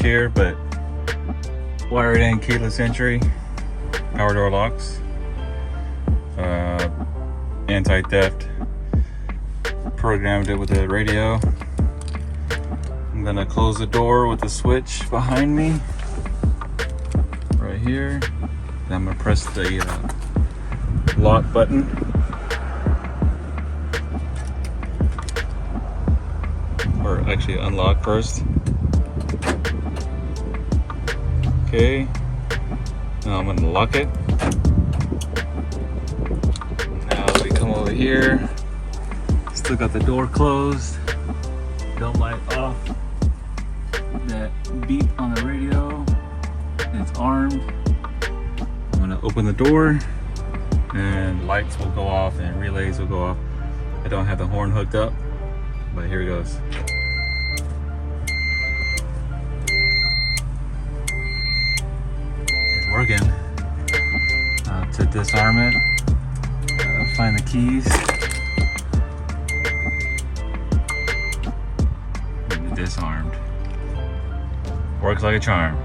here, but wired in keyless entry, power door locks, anti-theft, programmed it with a radio. I'm gonna close the door with the switch behind me right here. Then I'm gonna press the lock button. Or actually unlock first. Okay, now I'm gonna lock it. Now we come over here. Still got the door closed. Don't light off. That beep on the radio. It's armed. I'm gonna open the door and lights will go off and relays will go off. I don't have the horn hooked up, but here it goes. It's working. To disarm it, find the keys. Disarmed. Works like a charm.